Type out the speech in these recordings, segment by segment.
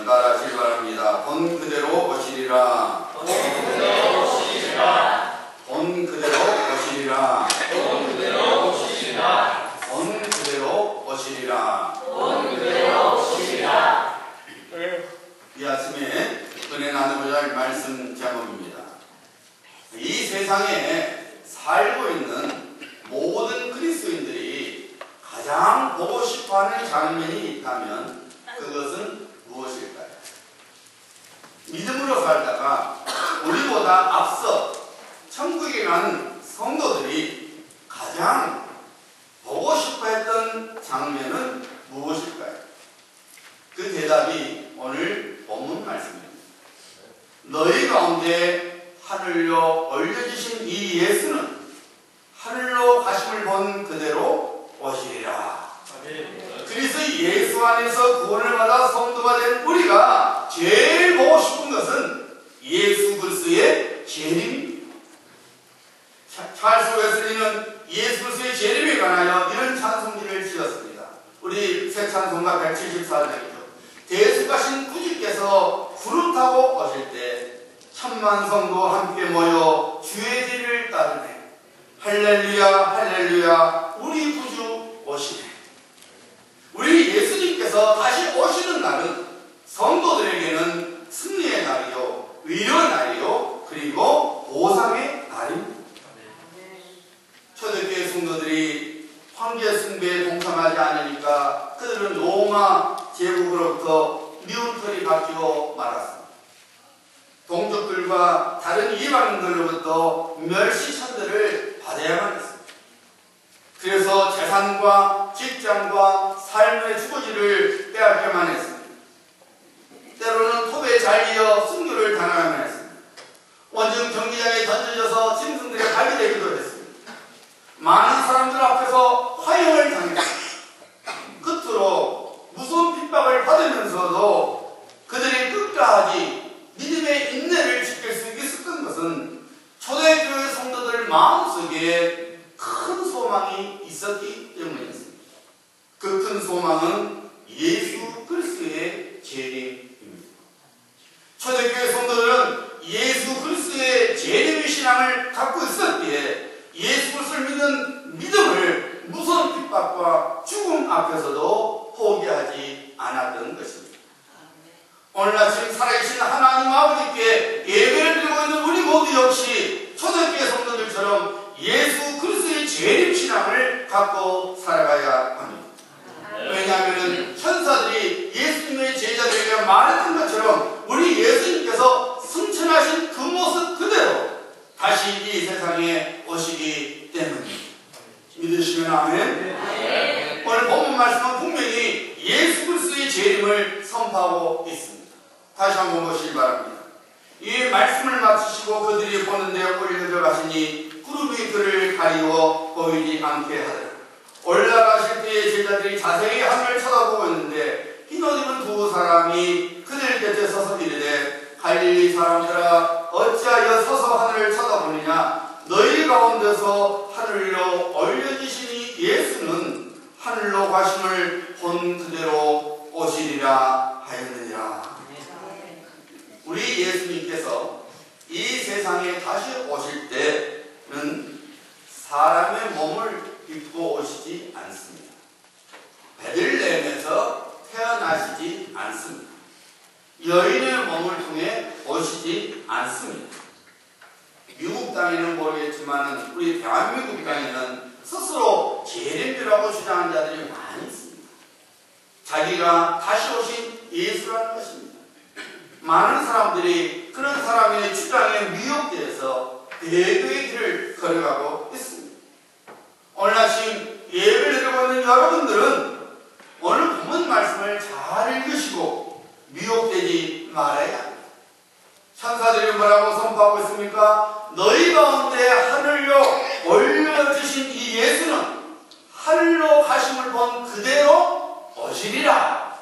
따라하시기 바랍니다. 본 그대로 오시리라. 본 그대로 오시리라. 본 그대로 오시리라. 본 그대로 오시리라. 본 그대로 오시리라. 본 그대로 오시리라. 이 아침에 은혜 나누고자 할 말씀 제목입니다. 이 세상에 살고 있는 모든 그리스도인들이 가장 보고 싶어하는 장면이 있다면 그것은 무엇일까요? 믿음으로 살다가 우리보다 앞서 천국에 가는 성도들이 가장 보고 싶어했던 장면은 무엇일까요? 그 대답이 오늘 본문 말씀입니다. 너희 가운데 하늘로 올려주신 이 예수는 하늘로 가심을 본 그대로 오시리라. 그래서 예수 안에서 구원을 받아 성도가 된 우리가 제일 보고 싶은 것은 예수 그리스도의 재림입니다. 찰스 웨슬리는 예수 그리스도의 재림에 관하여 이런 찬송지를 지었습니다. 우리 새 찬송가 174장이죠. 대속하신 구주께서 구름 타고 오실 때 천만 성도 함께 모여 주의 길을 따르네. 할렐루야 할렐루야 우리 구주 오시네. 우리 예수님께서 다시 오시는 날은 성도들에게는 승리의 날이요, 위로의 날이요, 그리고 보상의 날입니다. 초대교회 성도들이 황제 숭배에 동참하지 않으니까 그들은 로마 제국으로부터 미운 털이 바뀌고 말았습니다. 동족들과 다른 이방인들로부터 멸시천대를 받아야만 했습니다. 그래서 재산과 직장과 삶의 주거지를 빼앗겨만 했습니다. 때로는 톱에 잘리어 순교를 당하야만 했습니다. 원정 경기장에 던져져서 짐승들에 발기되기도 했습니다. 많은 사람들 앞에서 화형을 당했습니다. 끝으로 무서운 핍박을 받으면서도 그들이 끝까지 믿음의 인내를 지킬 수 있었던 것은 초대교회 성도들 마음속에 큰 소망이 있었기 때문이었습니다. 그 큰 소망은 예수 그리스도의 재림입니다. 초대교회 성도들은 예수 그리스도의 재림의 신앙을 갖고 있었기에 예수 그리스도를 믿는 믿음을 무서운 핍박과 죽음 앞에서도 포기하지 않았던 것입니다. 오늘 아침 살아계신 하나님 아버지께 예배를 드리고 있는 우리 모두 역시 초대교회 성도들처럼 예수 그리스도의 재림 신앙을 갖고 살아가야 합니다. 왜냐하면 천사들이 예수님의 제자들에게 말했던 것처럼 우리 예수님께서 승천하신 그 모습 그대로 다시 이 세상에 오시기 때문입니다. 믿으시면 아멘. 오늘 본문 말씀은 분명히 예수 그리스도의 재림을 선포하고 있습니다. 다시 한번 보시기 바랍니다. 이 말씀을 마치시고 그들이 보는 데 올려져 가시니 구름이 그를 가리워 보이지 않게 하더라. 올라가실 때에 제자들이 자세히 하늘을 쳐다보고 있는데 흰옷 입은 두 사람이 그들 곁에 서서 이르되 갈릴리 사람들아 어찌하여 서서 하늘을 쳐다보느냐. 너희 가운데서 하늘로 올려지시니 예수는 하늘로 가심을 본 그대로 오시리라 하였느니라. 우리 예수님께서 이 세상에 다시 오실 때는 사람의 몸을 입고 오시지 않습니다. 베들레헴에서 태어나시지 않습니다. 여인의 몸을 통해 오시지 않습니다. 미국 땅에는 모르겠지만 우리 대한민국 땅에는 스스로 재림이라고 주장하는 자들이 많이 있습니다. 자기가 다시 오신 예수라는 것입니다. 많은 사람들이 그런 사람의 주장에 미혹되어서 배교의 길을 걸어가고 있습니다. 오늘 아침 예배를 드리고 있는 여러분들은 오늘 본문 말씀을 잘 읽으시고 미혹되지 말아야 합니다. 천사들이 뭐라고 선포하고 있습니까? 너희 가운데 하늘로 올려주신 이 예수는 하늘로 가심을 본 그대로 오시리라.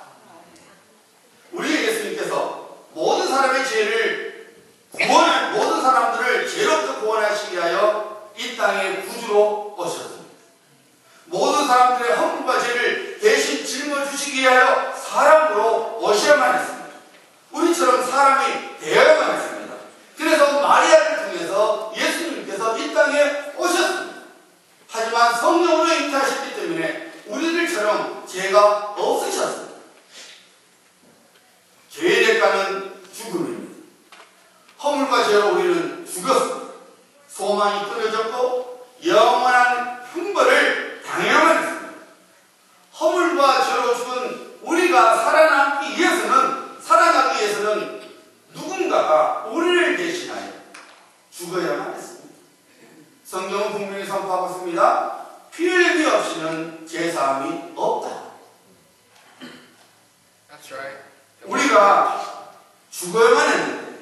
우리 예수님께서 모든 사람의 죄를 모든 사람들을 죄로부터 구원하시기 위하여 이 땅에 구주로 오셨습니다. 모든 사람들의 허물과 죄를 대신 짊어지시기 위하여 사람으로 오셔야만 했습니다. 사람이 되어야만 했습니다. 그래서 마리아를 통해서 예수님께서 이 땅에 오셨습니다. 하지만 성령으로 잉태하셨기 때문에 우리들처럼 죄가 없으셨습니다. 죄의 대가는 죽음입니다. 허물과 죄로 우리는 죽었습니다. 소망이 끊어졌고 영원한 형벌을 당해야만 했습니다. 허물과 죄로 죽은 우리가 살아나기 위해서는 누군가가 우리를 대신하여 죽어야만 했습니다. 성경은 분명히 선포하고 있습니다. 피 흘림이 없이는 제사함이 없다. That's right. 우리가 죽어야만 했는데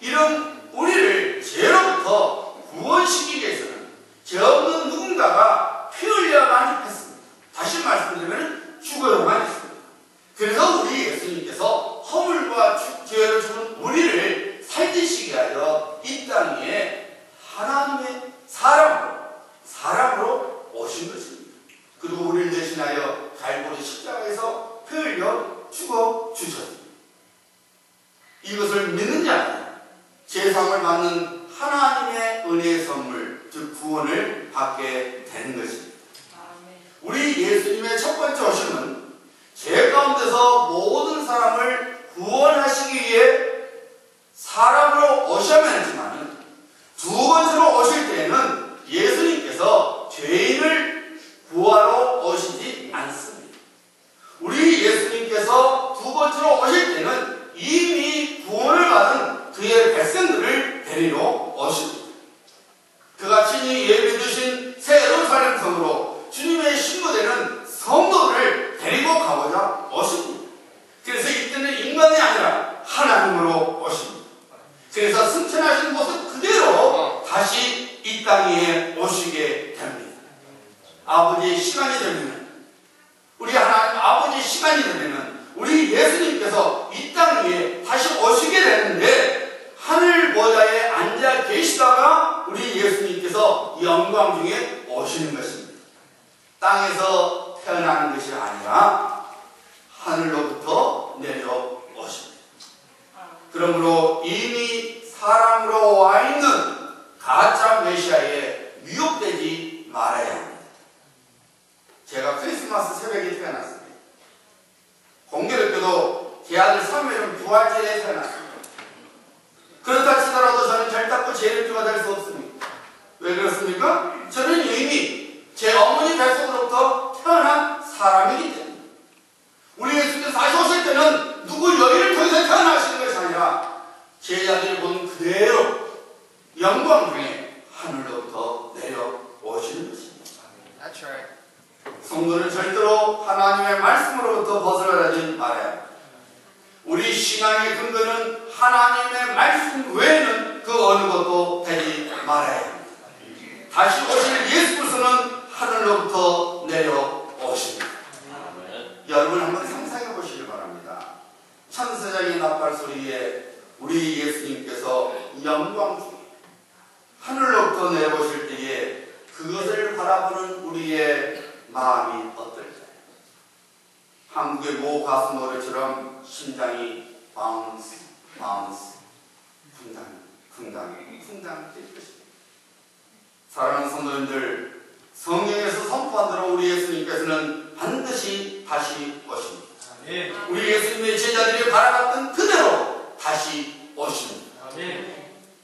이런 우리를 죄로부터 구원시키기 위해서는 죄 없는 누군가가 피 흘려야만 했습니다. 다시 말씀드리면 죽어야만 했습니다. 그래서 우리 예수님께서 허물과 죄를 죽은 우리를 살리시게 하여 이 땅 위에 하나님의 사람으로 오신 것입니다. 그리고 우리를 대신하여 갈보리 십자가에서 피 흘려 죽어 주셨습니다. 이것을 믿는 자는 제사함을 받는 하나님의 은혜의 선물, 즉 구원을 받게 되는 것입니다. 우리 예수님의 첫 번째 오심은 죄 가운데서 모든 사람을 구원하시기 위해 사람으로 오셔야만 했지만 두 번째로 오실 때에는 예수님께서 죄인을 구하러 오시지 않습니다. 우리 예수님께서 두 번째로 오실 때는 이미 구원을 받은 그의 백성들을 데리러 오십니다. 그가 친히 예비해 두신 새 예루살렘 성으로 주님의 신부되는 성도를 데리고 가고자 오십니다. 그래서 이때는 인간이 아니라 하나님으로 오십니다. 그래서 승천하신 모습 그대로 다시 이 땅 위에 오시게 됩니다. 아버지의 시간이 되면 우리 하나님 아버지의 시간이 되면 우리 예수님께서 이 땅 위에 다시 오시게 되는데 하늘 보좌에 앉아 계시다가 우리 예수님께서 영광 중에 오시는 것입니다. 땅에서 태어나는 것이 아니라 하늘로부터 내려오십니다. 그러므로 이미 사람으로 와 있는 가짜 메시아에 미혹되지 말아야 합니다. 제가 크리스마스 새벽에 태어났습니다. 공교롭게도 제 아들 사무엘은 부활절에 태어났습니다. 그렇다 치더라도 저는 절대로 재림주가 될 수 없습니다. 왜 그렇습니까? 저는 이미 제 어머니 뱃속으로부터 태어난 사람이기 때문에 우리 예수님께서 다시 오실 때는 누구 여인을 통해서 태어나시는 것이 아니라 제자들이 본 그대로 영광 중에 하늘로부터 내려오시는 것입니다. That's right. 성도는 절대로 하나님의 말씀으로부터 벗어나지 말아야 합니다. 우리 신앙의 근거는 하나님의 말씀 외에는 그 어느 것도 되지 말아야 합니다. 다시 오실 예수 그리스도는 하늘로부터 내려오십니다. 여러분 한번 상상해 보시기 바랍니다. 천사장의 나팔 소리에 우리 예수님께서 영광 중에 하늘로부터 내려오실 때에 그것을 바라보는 우리의 마음이 어떨까요? 한국의 모 가수 노래처럼 심장이 바운스 쿵당 뛸 것입니다. 사랑하는 성도님들, 성경에서 선포한 대로 우리 예수님께서는 반드시 다시 오십니다. 우리 예수님의 제자들이 바라봤던 그대로 다시 오십니다.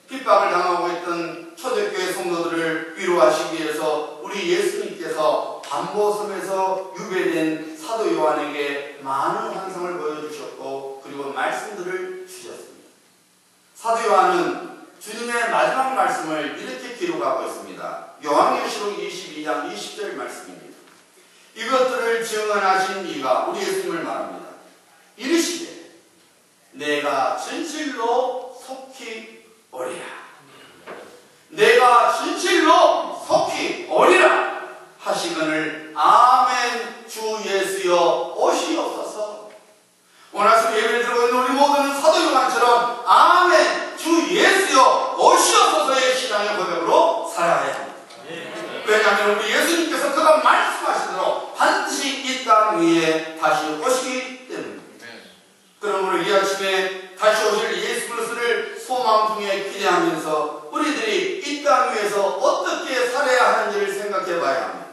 핍박을 당하고 있던 초대교회 성도들을 위로하시기 위해서 우리 예수님께서 반보섬에서 유배된 사도 요한에게 많은 환상을 보여주셨고 그리고 말씀들을 주셨습니다. 사도 요한은 주님의 마지막 말씀을 이렇게 기록하고 있습니다. 요한계시록 22장 20절 말씀입니다. 이것들을 증언하신 이가 우리 예수님을 말합니다. 이르시되 내가 진실로 속히 오리라. 내가 진실로 속히 오리라 하시거늘 아멘. 주 예수여 오시옵소서. 오늘 아침 예배를 들고 있는 우리 모두는 사도 요한처럼 아멘 주 예수여 오시옵소서의 신앙의 고백으로 살아야 합니다. 왜냐하면 우리 예수님께서 그가 말씀하신 대로 반드시 이 땅 위에 다시 오시기 때문입니다. 그러므로 이 아침에 다시 오실 예수 그리스도를 소망 중에 기대하면서 우리들이 이 땅 위에서 어떻게 살아야 하는지를 생각해 봐야 합니다.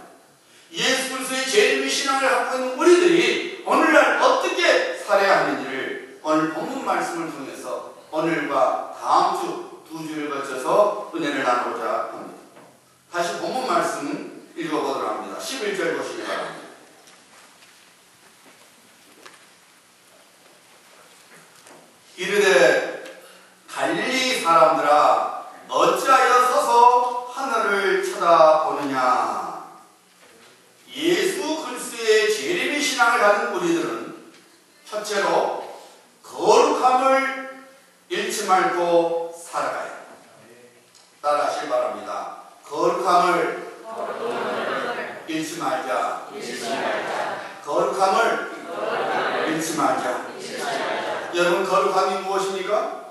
예수 그리스도의 재림의 신앙을 갖고 있는 우리들이 오늘날 어떻게 살아야 하는지를 오늘 본문 말씀을 통해서 오늘과 다음 주 두 주를 거쳐서 은혜를 나누고자 합니다. 다시 본문 말씀 읽어보도록 합니다. 11절 보시기 바랍니다. 이르되 갈릴리 사람들아 어찌하여 서서 하늘을 쳐다보느냐. 예수 그리스도의 재림의 신앙을 가진 우리들은 첫째로 거룩함을 잃지 말고 살아가야 합니다. 따라하시기 바랍니다. 거룩함을 잃지 말자. 거룩함을 잃지 말자. 여러분, 거룩함이 무엇입니까?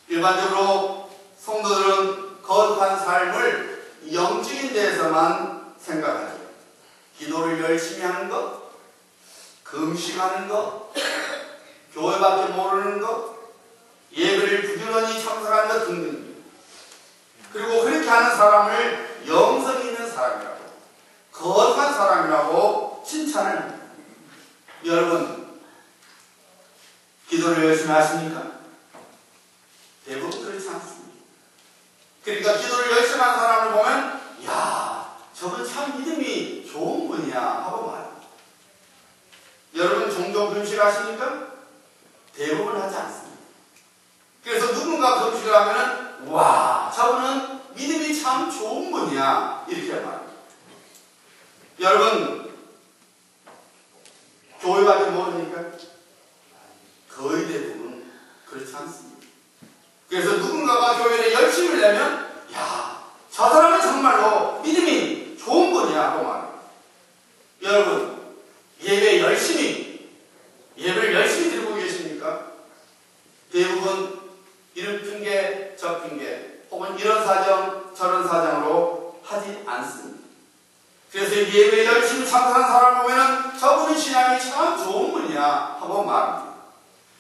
일반적으로 성도들은 거룩한 삶을 영적인 데에서만 생각하죠. 기도를 열심히 하는 것, 금식하는 것, 교회밖에 모르는 것, 예배를 부지런히 참석하는 것 등등. 그리고 그렇게 하는 사람을 영성 있는 사람이라고, 거룩한 사람이라고 칭찬을 합니다. 여러분, 기도를 열심히 하십니까? 대부분 그렇지 않습니다. 그러니까 기도를 열심히 하는 사람을 보면 야, 저건 참 믿음이 좋은 분이야 하고 말합니다. 여러분, 종종 금식하십니까? 대부분 하지 않습니다. 그래서 누군가 금식을 하면 와, 저분은 믿음이 참 좋은 분이야 이렇게 말합니다. 여러분, 교회밖에 모르니까? 거의 대부분 그렇지 않습니다. 그래서 누군가가 교회에 열심을 내면 야, 저 사람은 정말로 믿음이 좋은 분이야 하고 말합니다. 여러분, 예배를 열심히 드리고 계십니까? 대부분 이런 핑계 저 핑계 혹은 이런 사정 저런 사정으로 하지 않습니다. 그래서 예배에 열심히 참석하는 사람을 보면 저분은 신앙이 참 좋은 분이야 하고 말합니다.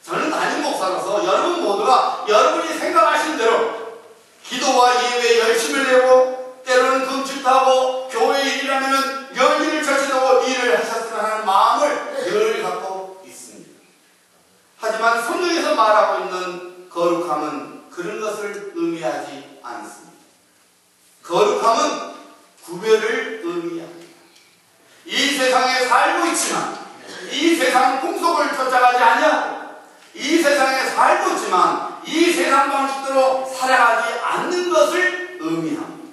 저는 담임 목사로서 여러분 모두가 여러분이 생각하신 대로 기도와 예배에 열심을 내고 때로는 금식도 하고 교회 일이라면 열일을 절치하고 일을 하셨으면 하는 마음을 늘 갖고 있습니다. 하지만 성경에서 말하고 있는 거룩함은 그런 것을 의미하지 않습니다. 거룩함은 구별을 의미합니다. 이 세상에 살고 있지만 이 세상 풍속을 쫓아가지 아니하고 이 세상에 살고 있지만 이 세상 방식대로 살아가지 않는 것을 의미합니다.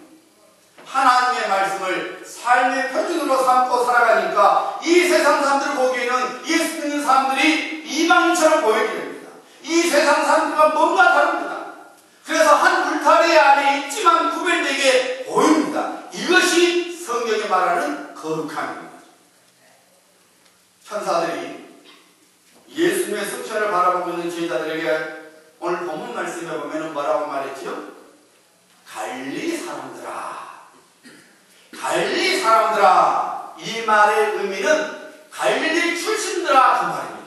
하나님의 말씀을 삶의 표준으로 삼고 살아가니까 이 세상 사람들을 보기에는 예수 믿는 사람들이 이방인처럼 보이게 됩니다. 이 세상 사람들과 뭔가 다릅니다. 그래서 한 울타리 안에 있지만 구별되게 보입니다. 이것이 성경이 말하는 거룩함입니다. 천사들이 예수님의 승천을 바라보고 있는 제자들에게 오늘 본문 말씀에 보면 뭐라고 말했죠? 갈릴리 사람들아, 갈릴리 사람들아. 이 말의 의미는 갈릴리 출신들아 그 말입니다.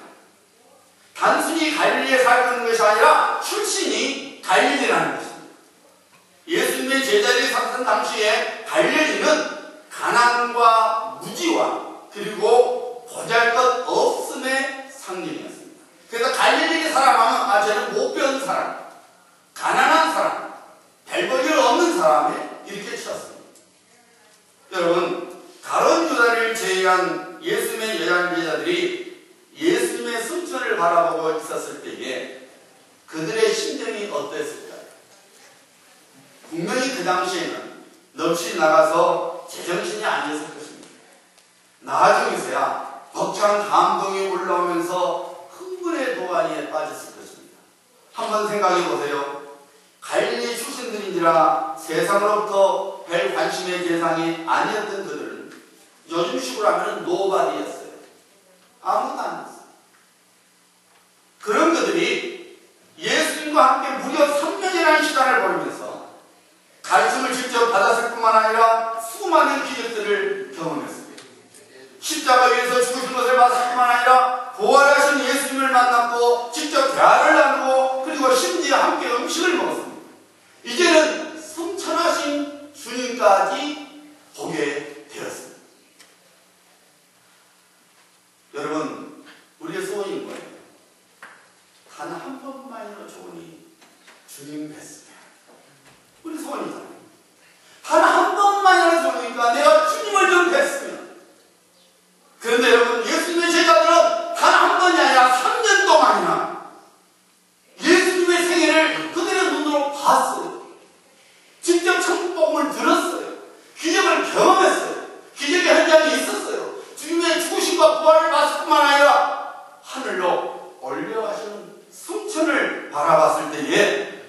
단순히 갈릴리에 살고 있는 것이 아니라 출신이 갈릴리라는 것입니다. 예수님의 제자들이 살던 당시에 갈릴리는 가난과 무지와 그리고 보잘것없음의 상징이었습니다. 그래서 갈릴리 사람하면 쟤는 못 배운 사람, 가난한 사람, 별볼일 없는 사람에 이렇게 치었습니다. 여러분, 가룟 유다를 제외한 예수님의 제자들이 예수님의 승천을 바라보고 있었을 때에 그들의 심정이 어땠을까요? 분명히 그 당시에는 넋이 나가서 제정신이 아니었을 것입니다. 나중에서야 벅찬 감동이 올라오면서 흥분의 도가니에 빠졌을 것입니다. 한번 생각해 보세요. 갈릴리 출신들인지라 세상으로부터 별 관심의 대상이 아니었던 그들은 요즘식으로 하면 노바디였어요. 아무도 아니었어요. 그런 그들이 예수님과 함께 무려 3년이라는 시간을 보내면서 가르침을 직접 받았을 뿐만 아니라 수많은 기적들을 경험했습니다. 십자가 위에서 죽으신 것을 봤을 뿐만 아니라 부활하신 예수님을 만났고 직접 대화를 나누고 누구든지 함께 음식을 먹었습니다. 이제는 승천하신 주님까지 보게 되었습니다. 여러분, 우리의 소원인 거예요. 단 한 번만이라도 좋으니 주님 뵀으면. 우리 소원이잖아요. 단 한 번만이라도 좋으니까 내가 주님을 좀 뵀으면. 그런데 여러분, 예수님의 제자들은 단 한 번이 아니라 3년 동안이나 예수님의 생애를 그들의 눈으로 봤어요. 직접 천국복음을 들었어요. 기적을 경험했어요. 기적의 현장이 있었어요. 주님의 죽으심과 부활을 봤을 뿐만 아니라 하늘로 올려가시는 승천을 바라봤을 때에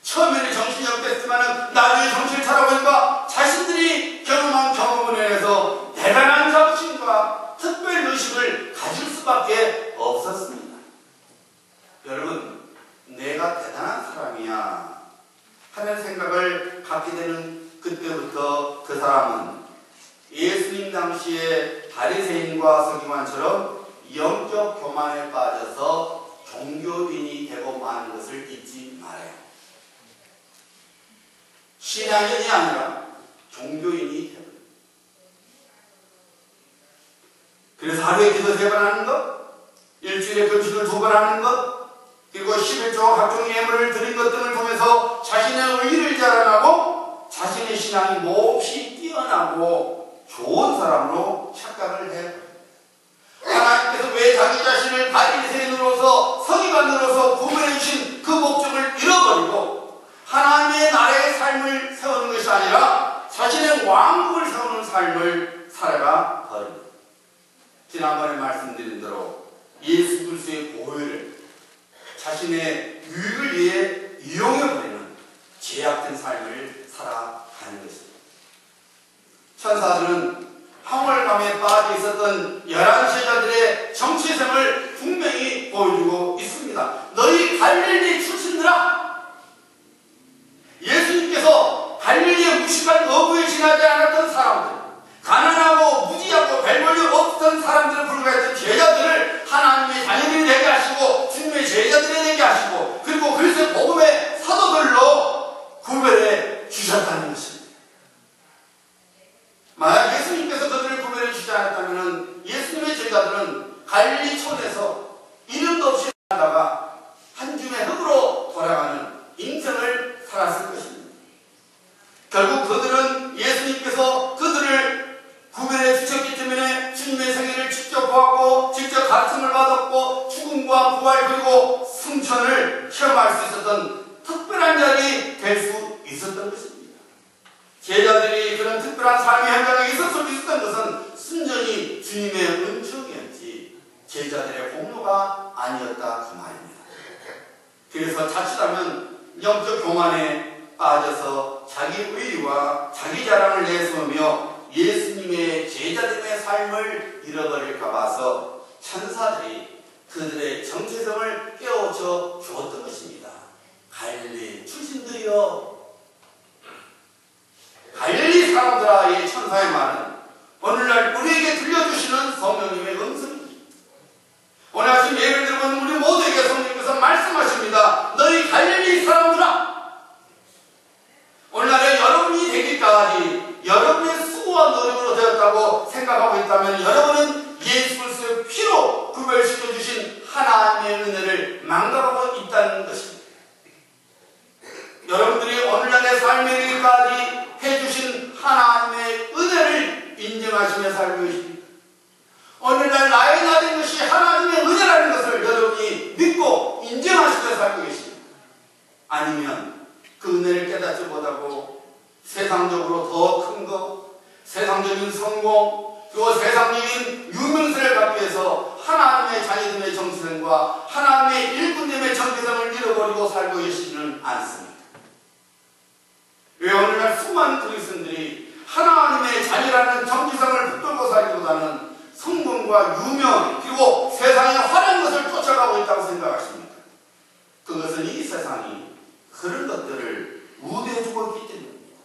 처음에는 정신이 없겠지만 나중에 정신을 차려보니까 자신들이 경험한 경험을 인해서 대단한 자부심과 특별 의식을 가질 수밖에 없었습니다. 여러분, 내가 대단한 사람이야 하는 생각을 갖게 되는 그때부터 그 사람은 예수님 당시의 바리새인과 서기관처럼 영적 교만에 빠져서 종교인이 되고 마는 것을 잊지 말아요. 신앙인이 아니라 종교인이 되는. 그래서 하루에 기도 3번 하는 것, 일주일에 금식을 2번 하는 것, 그리고 11조와 각종 예물을 드린 것 등을 통해서 자신의 의를 자랑하고 자신의 신앙이 몹시 뛰어나고 좋은 사람으로 착각을 해요. 하나님께서 왜 자기 자신을 바리새인으로서 서기관으로서 구별해 주신 그 목적을 잃어버리고 하나님의 나라의 삶을 세우는 것이 아니라 자신의 왕국을 세우는 삶을 살아가 버립니다. 지난번에 말씀드린 대로 예수 그리스도의 보혈을 자신의 유익을 위해 이용해버리는 제약된 삶을 살아가는 것입니다. 천사들은 황홀감에 빠져 있었던 11제자들의 정체성을 분명히 보여주고 있습니다. 너희 갈릴리 출신들아! 예수님께서 갈릴리의 무식한 어부에 지나지 않았던 사람들, 가난하고 무지하고 별 볼일 없던 사람들을 불과했던 제자들을 하나님의 자녀들이 되게 하시고 주님의 제자들이 되게 하시고 그리고 그리스도의 복음의 사도들로 구별해 주셨다는 것입니다. 만약 예수님께서 그들을 구별해 주지 않았다면 예수님의 제자들은 갈릴리촌에서 이름도 없이 살다가 한 줌의 흙으로 돌아가는 인생을 살았을 것입니다. 결국 그들은 예수님께서 그들을 구별해 주셨기 때문에 주님의 생애를 직접 보았고 직접 가르침을 받았고 죽음과 부활 그리고 승천을 체험할 수 있었던 특별한 자리 될 수 있었던 것입니다. 제자들이 그런 특별한 삶의 현장에 있었을 수 있었던 것은 순전히 주님의 은총이었지 제자들의 공로가 아니었다 그 말입니다. 그래서 자칫하면 영적 교만에 빠져서 자기 의와 자기 자랑을 내세우며 예수님의 제자됨의 삶을 잃어버릴까 봐서 천사들이 그들의 정체성을 깨우쳐 주었던 것입니다. 갈릴리 출신들이여, 갈릴리 사람들아, 이 천사의 말은 오늘날 우리에게 들려주시는 성령님의 음성입니다. 오늘 아침 예를 들어보는 우리 모두에게 성령님께서 말씀하십니다. 너희 갈릴리 사람들아, 오늘날에 여러분이 되기까지 여러분의 수고와 노력으로 되었다고 생각하고 있다면 여러분은 예수 그리스도의 피로 구별시켜 주신 하나님의 은혜를 망각하고 있다는 것입니다. 여러분들이 오늘날의 삶에 이르기까지 해주신 하나님의 은혜를 인정하시며 살고 계십니다. 오늘날 나의 나된 것이 하나님의 은혜라는 것을 여러분이 믿고 인정하시며 살고 계십니다. 아니면 그 은혜를 깨닫지 못하고 세상적으로 더 큰 것, 세상적인 성공, 그리고 세상적인 유명세를 갖기 위해서 하나님의 자녀됨의 정체성과 하나님의 일꾼됨의 정체성을 잃어버리고 살고 계시지는 않습니다. 왜 오늘날 수많은 그리스도인들이 하나님의 자녀라는 정체성을 붙들고 살기보다는 성공과 유명 그리고 세상의 화려한 것을 쫓아가고 있다고 생각하십니까? 그것은 이 세상이 그런 것들을 우대해주고 있기 때문입니다.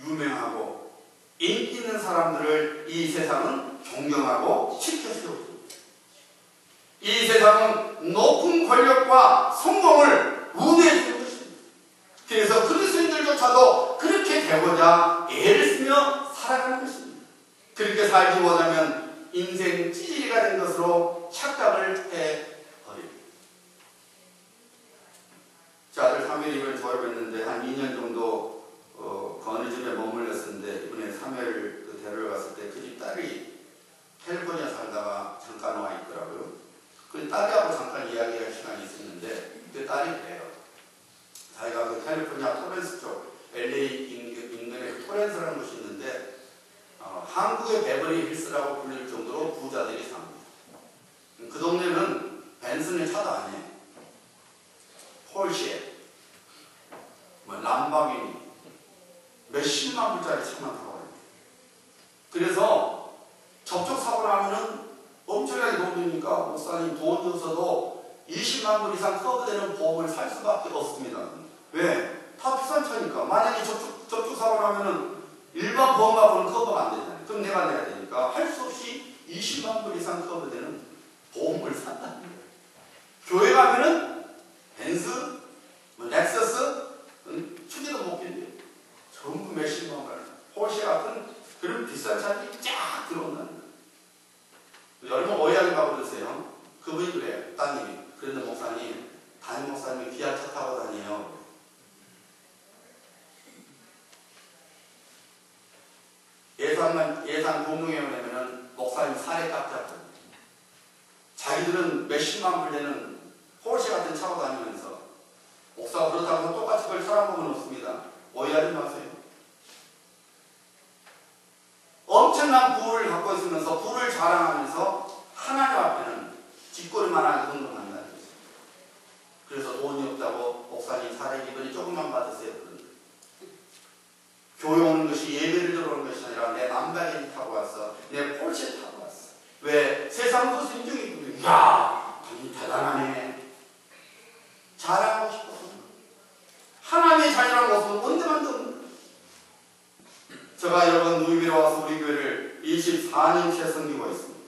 유명하고 인기 있는 사람들을 이 세상은 존경하고 지켜세웁니다. 이 세상은 높은 권력과 성공을 우대해주는 것입니다. 그래서 그리스도인들조차도 그렇게 되고자 애를 쓰며 살아가는 것입니다. 그렇게 살지 못하면 인생 찌질이가 된 것으로 착각을 해버립니다. 제 아들 사무엘이 졸업했는데 한 2년 정도 그 어느 집에 머물렀었는데 이번에 사무엘 데려갔을 때 그 집 딸이 캘리포니아 살다가 잠깐 와 있더라고요. 그 딸하고 잠깐 이야기할 시간이 있었는데 그 딸이 그래요. 자기가 그 캘리포니아 토렌스 쪽 LA 인근에 토렌스라는 곳이 있는데 한국의 베버리 힐스라고 불릴 정도로 부자들이 삽니다. 그 동네는 벤슨의 차도 아니에요. 폴쉐, 람바기니 몇십만 불짜리 차만 타고 다닙니다. 그래서 접촉사고 나면은 엄청나게 돈 드니까 목사님 돈이 없어도 20만 불 이상 커버되는 보험을 살 수밖에 없습니다. 왜? 다 비싼 차니까. 만약에 접촉사고 나면은 일반 보험 가고는 커버가 안 되잖아요. 그럼 내가 내야 되니까 할 수 없이 20만 불 이상 커버되는 보험을 산다는 거예요. 교회 가면은 벤츠, 렉서스, 추기도 못 견뎌요. 전부 몇십만 원, 포르쉐 같은 그런 비싼 차들이 쫙 들어온다는 거예요. 얼마나 오해하게 가고 그러세요. 그분이 그래요. 따님이. 그런데 목사님, 담임 목사님이 기아 차 타고 다녀요. 예산 공동회의에 내면은 목사님 살에 깎잡거든요. 자기들은 몇십만 불 되는 포르쉐 같은 차고 다니면서 목사가 그렇다고 똑같이 그걸 사람보면 없습니다. 오해하지 마세요. 엄청난 부를 갖고 있으면서 부를 자랑하면서 하나님 앞에는 뒷거리만하게 흥분한다는 거죠. 그래서 돈이 없다고 목사님 사례 기분이 조금만 받으세요. 교회 오는 것이 예배를 들어오는 것이 아니라 내 람보르기니 타고 왔어. 내 폴쉐 타고 왔어. 왜? 세상 것을 인정해. 이야, 당신 대단하네. 자랑하고 싶어서. 하나님의 자녀라는 것은 언제만 듣는 거예요. 제가 여러분 누이비에 와서 우리 교회를 24년째 섬기고 있습니다.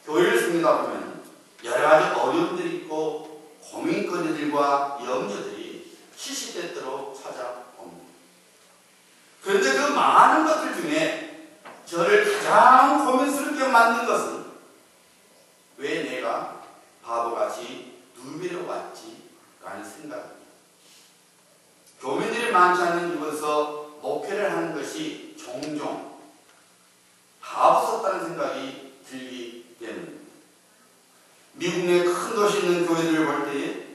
교회를 섬기다 보면 여러 가지 어려움들이 있고 고민거리들과 염려들이 시시때때로 찾아옵니다. 그런데 그 많은 것들 중에 저를 가장 고민스럽게 만든 것은 왜 내가 바보같이 누이비에 왔지? 라는 생각입니다. 교민들이 많지 않은 이곳에서 목회를 하는 것이 종종 바보스럽다는 생각이 들기 때문입니다. 미국 내 큰 도시에 있는 교회들을 볼 때에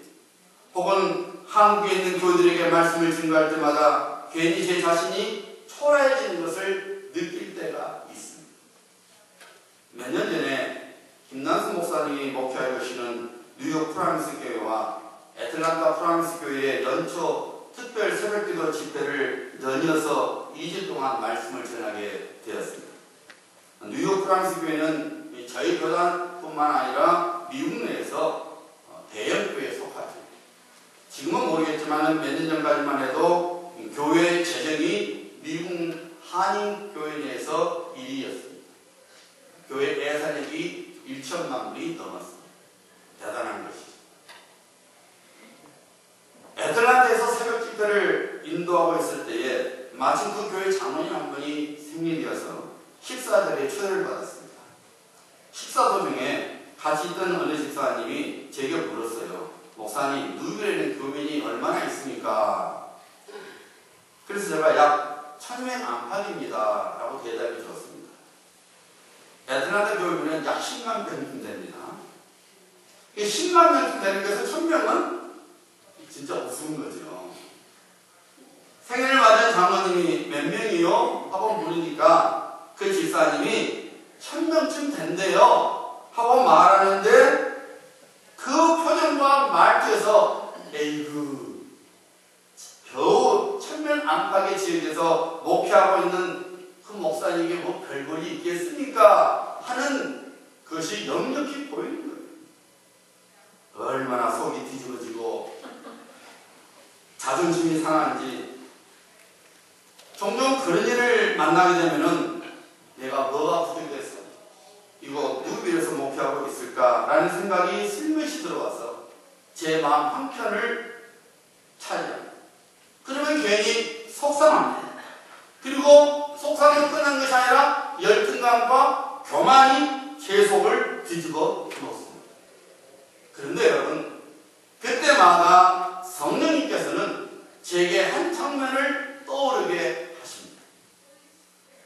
혹은 한국에 있는 교회들에게 말씀을 증거할 때마다 괜히 제 자신이 초라해지는 것을 느낄 때가 있습니다. 몇 년 전에 김난수 목사님이 목회하고 계시는 뉴욕 프라미스 교회와 애틀란타 프라미스 교회의 연초 특별 새벽기도 집회를 연이어서 2주 동안 말씀을 전하게 되었습니다. 뉴욕 프라미스 교회는 저희 교단뿐만 아니라 미국 내에서 대형 교회에 속하죠. 지금은 모르겠지만 몇 년 전까지만 해도 교회 재정이 미국 한인 교회 내에서 1위였습니다. 교회 예산액이 1천만 불이 넘었습니다. 대단한 것이죠. 애틀란타에서 새벽 집회를 인도하고 있을 때에 마침 그 교회 장로님 한 분이 생일이어서 식사 자리에 초대를 받았습니다. 식사 도중에 같이 있던 어느 집사님이 제게 물었어요. 목사님, 누이비에는 교민이 얼마나 있습니까? 그래서 제가 약 1000명 안팎입니다. 라고 대답해 주었습니다. 애틀란타 교민은 약 10만 명쯤 됩니다. 10만 명쯤 되는 것은 1000명은 진짜 우스운 거죠. 생일을 맞은 장로님이 몇 명이요? 하고 물으니까 그 집사님이 1000명쯤 된대요. 하고 말하는데 그 표정과 말투에서 에이구 겨우 1000명 안팎의 지역에서 목회하고 있는 그 목사님에게 뭐 별볼이 있겠습니까? 하는 것이 역력히 보이는 거예요. 얼마나 속이 뒤집어지고 자존심이 상한지. 종종 그런 일을 만나게 되면은 내가 뭐가 부족했어? 이거 누구 비해서 목회하고 있을까라는 생각이 슬며시 들어와서 제 제 마음 한켠을 차지합니다. 그러면 괜히 속상합니다. 그리고 속상해서 끝난 것이 아니라 열등감과 교만이 제 속을 뒤집어 놓습니다. 그런데 여러분, 그때마다 성령님께서는 제게 한 장면을 떠오르게 하십니다.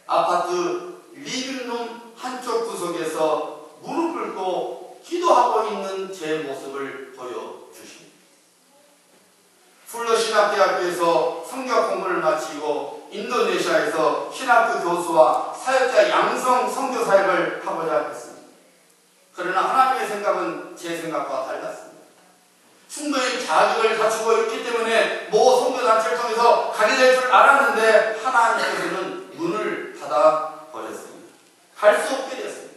아파트 리빙룸 한쪽 구석에서 무릎 꿇고 기도하고 있는 제 모습을 보여주십니다. 풀러 신학대학교에서 성경 공부를 마치고 인도네시아에서 신학교 교수와 사역자 양성 선교 사역을 하고자 했습니다. 그러나 하나님의 생각은 제 생각과 달랐습니다. 충분히 자격을 갖추고 있기 때문에 모 선교단체를 통해서 가게 될 줄 알았는데 하나님께서는 문을 닫아버렸습니다. 갈 수 없게 되었습니다.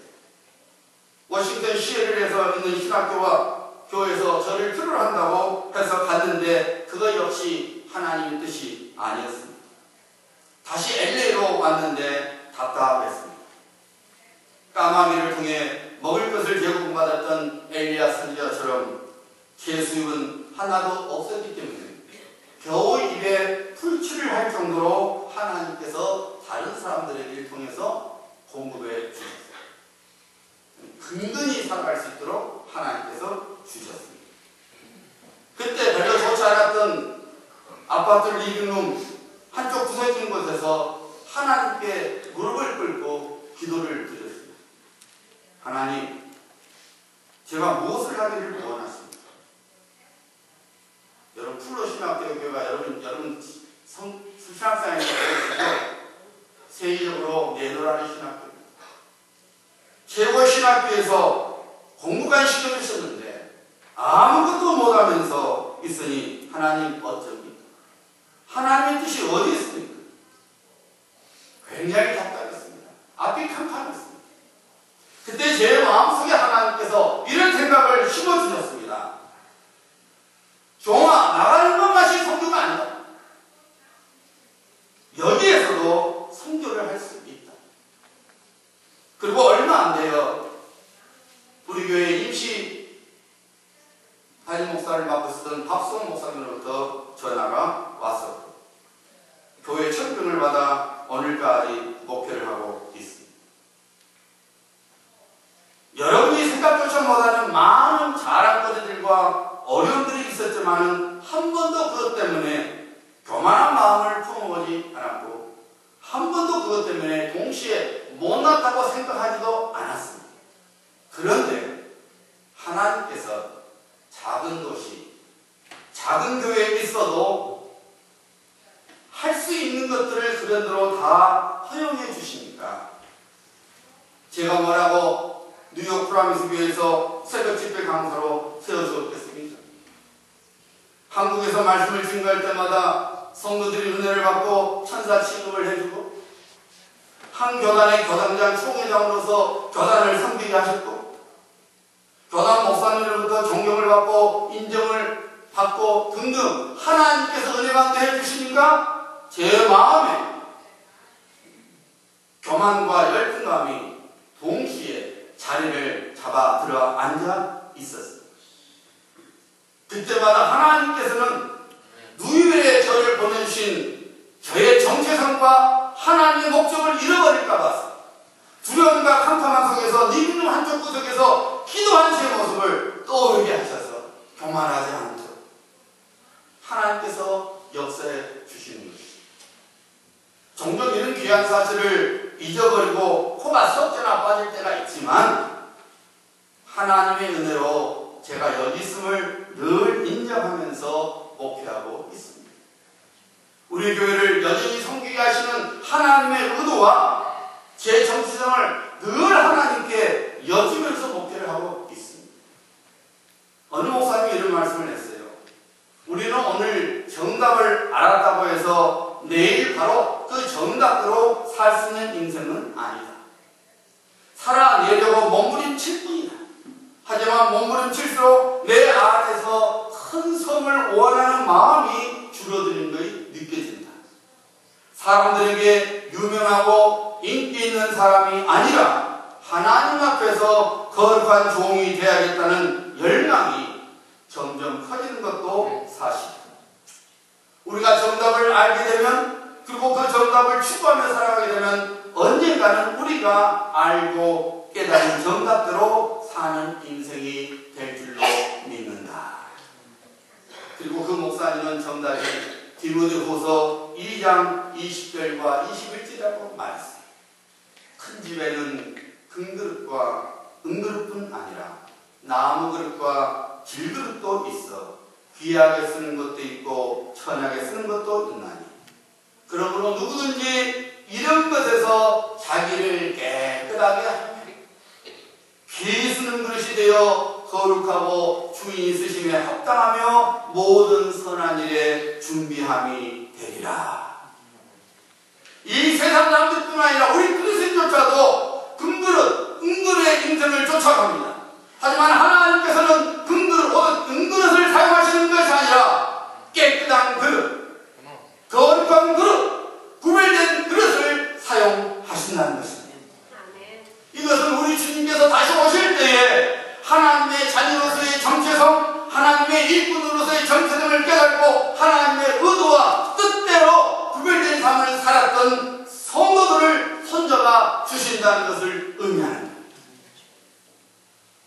워싱턴 시애틀에서 있는 신학교와 교회에서 저를 틀을 한다고 해서 갔는데 그것 역시 하나님의 뜻이 아니었습니다. 다시 LA로 왔는데 답답했습니다. 까마귀를 통해 먹을 것을 제공받았던 엘리야 선지자처럼 제 수입은 하나도 없었기 때문에 겨우 입에 풀칠을 할 정도로 하나님께서 다른 사람들에게 통해서 공급해 주셨습니다. 근근히 살아갈 수 있도록 하나님께서 주셨습니다. 그때 별로 좋지 않았던 아파트 리빙룸 한쪽 구석진 곳에서 하나님께 무릎을 꿇고 기도를 드렸습니다. 하나님, 제가 무엇을 하기를 원하십니까? 여러분, 풀로 신학대학 교회가 여러분 신학생활에서 세계적으로 내노라는 신학교입니다. 최고 신학교에서 공부관 시험을 했었는데 아무것도 못하면서 있으니 하나님 어쩝니까? 하나님의 뜻이 어디 있습니까? 굉장히 답답했습니다. 앞이 캄캄했습니다. 그때 제 마음속에 하나님께서 이런 생각을 심어주셨습니다. 종아, 나가는 것만이 성교가 아니다. 여기에서도 성교를 할 수 있다. 그리고 얼마 안 돼요. 우리 교회 임시 담임 목사를 맡고 있었던 박수홍 목사님으로부터 전화가 왔었고 교회 철병을 받아 오늘까지 목회를 하고 있습니다. 여러분이 생각조차 못하는 많은 자랑거리들과 어려움들이 있었지만 한 번도 그것 때문에 교만한 마음을 품어보지 않았고 한 번도 그것 때문에 동시에 못났다고 생각하지도 않았습니다. 그런데 하나님께서 작은 도시, 작은 교회에 있어도 할 수 있는 것들을 그런대로 다 허용해 주시니까 제가 뭐라고 뉴욕 프라미스 교회에서 새벽 집회 강사로 세워주었겠습니까? 한국에서 말씀을 증거할 때마다 성도들이 은혜를 받고 천사 취급을 해주고 한 교단의 교단장 총회장으로서 교단을 섬기게 하셨고 교단 목사님으로부터 존경을 받고 인정을 받고 등등 하나님께서 은혜 받게 해주시니까 제 마음에 교만과 열등감이 동시에 자리를 잡아 들어 앉아 있었습니다. 그때마다 하나님께서는 누이들의 저를 보내주신 저의 정체성과 하나님의 목적을 잃어버릴까봐 두려움과 캄캄한 속에서 니비는 한쪽 구석에서 기도한 제 모습을 떠오르게 하셔서 교만하지 않도록 하나님께서 역사해 주시는 것입니다. 종종 이런 귀한 사실을 잊어버리고 코가 썩거나 빠질 때가 있지만 하나님의 은혜로 제가 여기 있음을 늘 인정하면서 목회하고 있습니다. 우리 교회를 여전히 섬기게 하시는 하나님의 의도와 제 정체성을 늘 하나님께 여쭈면서 목회를 하고 있습니다. 어느 목사님이 이런 말씀을 했어요. 우리는 오늘 정답을 알았다고 해서 내일 바로 그 정답대로 살 수 있는 인생은 아니다. 살아내려고 몸부림칠 뿐이다. 하지만 몸부림칠수록 내 안에서 큰 섬을 원하는 마음이 줄어드는 것이 느껴진다. 사람들에게 유명하고 인기 있는 사람이 아니라 하나님 앞에서 거룩한 종이 되어야겠다는 열망이 점점 커져 정답을 추구하며 살아가게 되면 언젠가는 우리가 알고 깨달은 정답대로 사는 인생이 될 줄로 믿는다. 그리고 그 목사님은 정답이 디모데후서 2장 20절과 21절이라고 말했어요. 큰 집에는 금그릇과 은그릇뿐 아니라 나무 그릇과 질그릇도 있어 귀하게 쓰는 것도 있고 천하게 쓰는 것도 있나니 그러므로 누구든지 이런 것에서 자기를 깨끗하게 하며 귀히 쓰는 그릇이 되어 거룩하고 주인이 쓰심에 합당하며 모든 선한 일에 준비함이 되리라. 이 세상 사람들뿐 아니라 우리 그리스도인조차도 금그릇, 은그릇의 인생을 쫓아갑니다. 하지만 하나님께서는 금그릇, 은그릇을 사용하시는 것이 아니라 깨끗한 그릇, 거룩한 그릇, 구별된 그릇을 사용하신다는 것입니다. 이것은 우리 주님께서 다시 오실 때에 하나님의 자녀로서의 정체성, 하나님의 일꾼으로서의 정체성을 깨닫고 하나님의 의도와 뜻대로 구별된 삶을 살았던 성도들을 손잡아 주신다는 것을 의미합니다.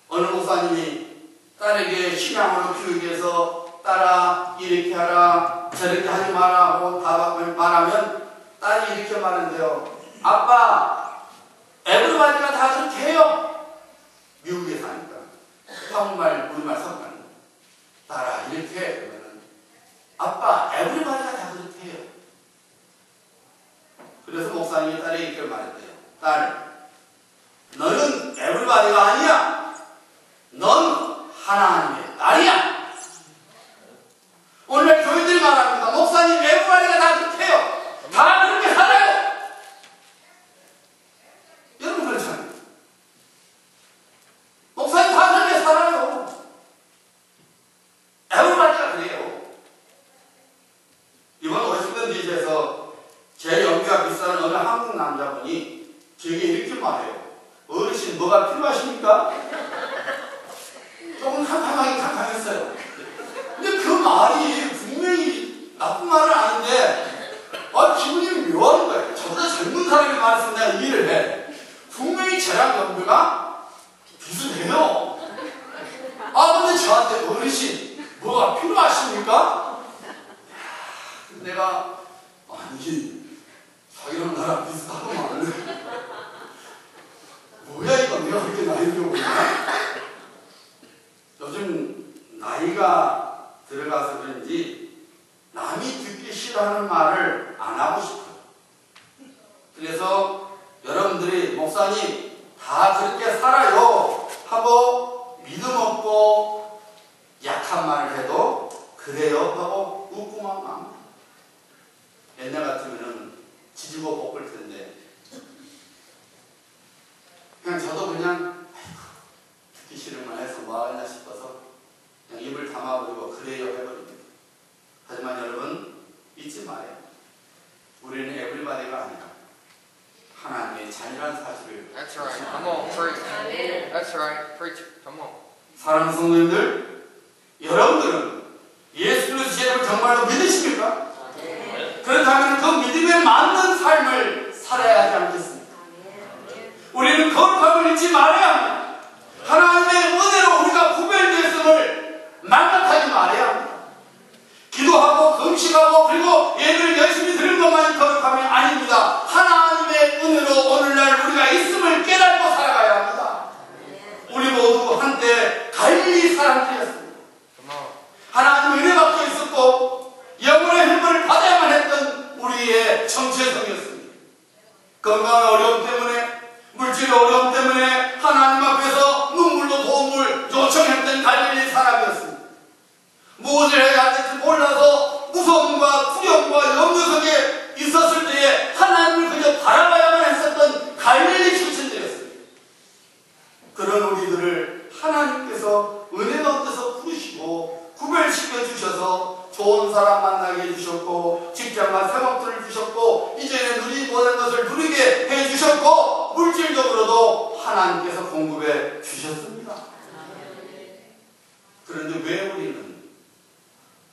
어느 목사님이 딸에게 신앙으로 키우기 위해서 딸아 이렇게 하라 저렇게 하지 마라 하고 말하면 딸이 이렇게 말한대요. 아빠 에브리바디가 다 그렇게 해요. 미국에 사니까 한국말 우리말 섞는 딸아 이렇게 해. 그러면 아빠 에브리바디가 다 그렇게 해요. 그래서 목사님이 딸에게 이렇게 말했대요. 딸 너는 에브리바디가 아니야. 넌 하나님의 딸이야. 오늘 교인들이 말합니다. 목사님 에브리바디가 다 그렇게 해요. 다 그렇게 살아요. 여러분 그렇잖아요. 목사님 다 그렇게 살아요. 에브리바디가 그래요. 이번 워싱턴 DC에서 제 연기가 비싼 어느 한국 남자분이 제게 이렇게 말해요. 어르신 뭐가 필요하십니까? 조금 캄캄했어요. 근데 그 말이 분명히 나쁜 말은 아닌데 기분이 묘한 거예요. 저보다 젊은 사람이 말했으면 내가 이해를 해. 분명히 쟤랑 연배가 비슷해요. 근데 저한테 어르신 뭐가 필요하십니까? 내가 아니 자기랑 나랑 비슷하구만. 뭐야 이거 내가 그렇게 나이 들어보냐? 요즘 나이가 들어가서 그런지 남이 듣기 싫어하는 말을 안 하고 싶어요. 그래서 여러분들이 목사님 다 그렇게 살아요 하고 믿음 없고 약한 말을 해도 그래요 하고 웃고만 맙니다. 옛날 같으면 지지고 볶을 텐데 그냥 저도 그냥 듣기 싫은 말 해서 뭐 하겠나 싶어서 그냥 입을 담아버리고 그래요 해버립니다. 하지만 여러분 잊지 마요. 우리는 에브리바디가 아니라 하나님의 자녀라는 사실을. That's right. Come on, preach. That's right. Preach. Come on. 사랑하는 성도님들, 여러분들은 예수 그리스도의 이름을 정말로 믿으십니까? 그렇다면 그 믿음에 맞는 삶을 살아야 하지 않겠습니까? 우리는 거룩함을 잊지 말아야 합니다. 하나님의 은혜로 우리가 구별되었음을 망각하지 말아야 합니다. 기도하고 금식하고 그리고 예배를 열심히 드리는 것만이 거룩함이 아닙니다. 하나님의 은혜로 오늘날 우리가 있음을 깨닫고 살아가야 합니다. 우리 모두 한때 갈릴리 사람들이었습니다. 하나님의 은혜 받고 있었고 영원의 힘을 받아야만 했던 우리의 정체성이었습니다. 건강의 어려움 때문에 물질의 어려움 때문에 하나님 앞에서 눈물로 도움을 요청했던 갈릴리 사람이었습니다. 무엇을 해야 할지 몰라서 무서움과 두려움과 염려 속에 있었을 때에 하나님을 그저 바라봐야만 했었던 갈릴리 출신들이었습니다. 그런 우리들을 하나님께서 은혜 가운데서 부르시고 구별시켜 주셔서 좋은 사람 만나게 해주셨고 직장과 생업들을 주셨고 이제는 누리지 못한 것을 누리게 해주셨고 물질적으로도 하나님께서 공급해 주셨습니다. 그런데 왜 우리는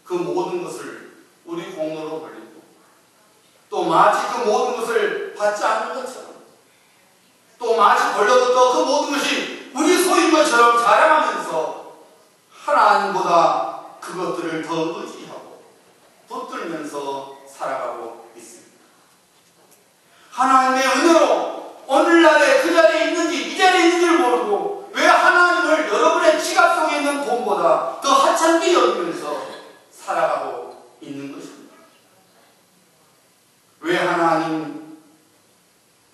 그 모든 것을 우리 공로로 벌리고 또 마치 그 모든 받지 않는 것처럼 또 마치 벌려부터 그 모든 것이 우리 소유인 것처럼 자랑하면서 하나님보다 그것들을 더 의지하고 붙들면서 살아가고 있습니다. 하나님의 은혜로 오늘날에 그 자리에 있는지 이 자리에 있는지를 모르고 왜 하나님을 여러분의 지갑 속에 있는 돈보다 더 하찮게 여기면서 살아가고 있는 것입니다. 왜 하나님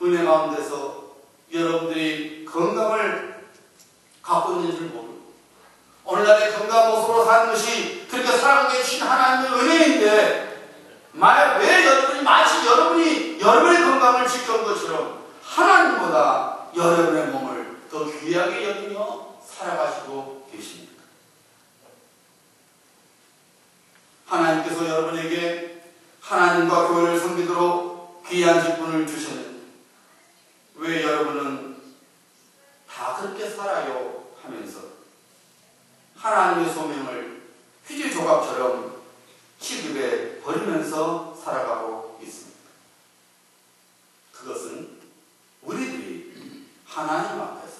은혜 가운데서 여러분들이 건강을 갖고 있는 줄 모르고 오늘날의 건강한 모습으로 사는 것이 그렇게 살아가게 해주신 하나님의 은혜인데 왜 여러분이 마치 여러분의 건강을 지켜온 것처럼 하나님보다 여러분의 몸을 더 귀하게 여기며 살아가시고 계십니까? 하나님께서 여러분에게 하나님과 교회를 섬기도록 귀한 직분을 주셨는데 왜 여러분은 다 그렇게 살아요 하면서 하나님의 소명을 휴지 조각처럼 시급에 버리면서 살아가고 있습니다. 그것은 우리들이 하나님 앞에서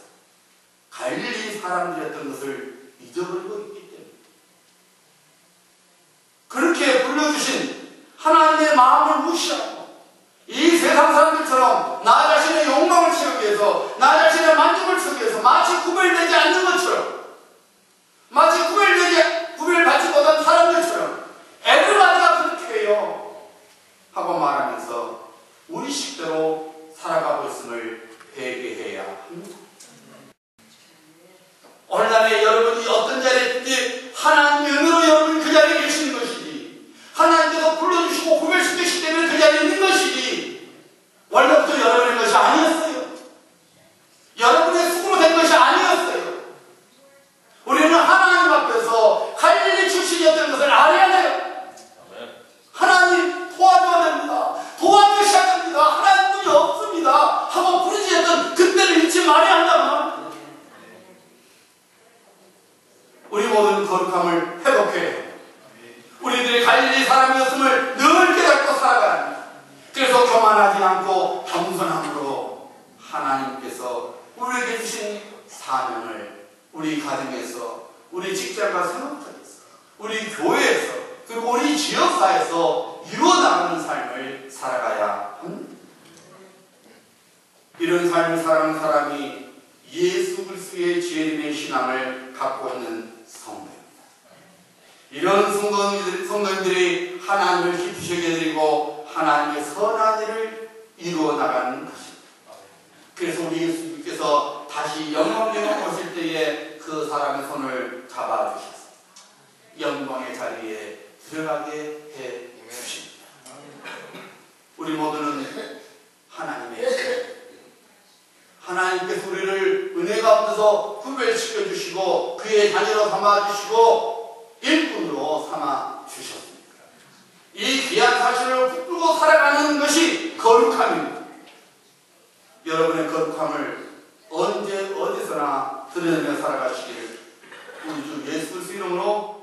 갈릴리 사람들이었던 것을 잊어버리고 있기 때문에 그렇게 불러주신 하나님의 마음을 무시하고 이 세상 사람들처럼 나 자신의 욕망을 채우기 위해서 나 자신의 만족을 채우기 위해서 마치 구별되지 않는 것처럼 마치 구별받지 못한 사람들처럼 에브리바디가 그렇게 해요 하고 말하면서 우리 식대로 살아가고 있음을 회개해야 합니다. 오늘날에 여러분이 어떤 자리에 있든지 하나님의 은혜로 여러분이 그 자리에 계시는 것이지 하나님께서 불러주시고 구별시키시기 때문에 그 자리에 있는 것이지 원래부터 여러분의 것이 아니었어요. 여러분의 수고로 된 것이 아니었어요. 우리는 하나님 앞에서 갈릴리 출신이었던 것을 알아야 돼요. 하나님 도와줘야 됩니다. 도와주셔야 됩니다. 하나님 분이 없습니다 하고 부르짖었던 그때를 잊지 말아야 한다면 우리 모든 거룩함을 회복해야 해요. 우리들이 갈릴리 사람이었음을 늘 깨닫고 살아가야 합니다. 그래서 교만하지 않고 겸손함으로 하나님께서 우리에게 주신 사명을 우리 가정에서 우리 직장과 생업장에서 우리 교회에서 그리고 우리 지역사에서 이루어나가는 삶을 살아가야 합니다. 이런 삶을 살아가는 사람이 예수 그리스도의 죄인의 신앙을 갖고 있는 성도입니다. 이런 성도님들이 하나님을 기쁘시게 드리고 하나님의 선한 일을 이루어 나가는 것입니다. 그래서 우리 예수님께서 다시 영광에 오실 때에 그 사람의 손을 잡아주셨습니다. 영광의 자리에 들어가게 해 주십니다. 우리 모두는 하나님께서 우리를 은혜 가운데서 구별시켜 주시고 그의 자녀로 삼아 주시고 일꾼으로 삼아 주셨습니다. 이 귀한 사실을 붙들고 살아가는 것이 거룩함입니다. 여러분의 거룩함을 언제 어디서나 드러내며 살아가시기를 우리 주 예수 그리스도 이름으로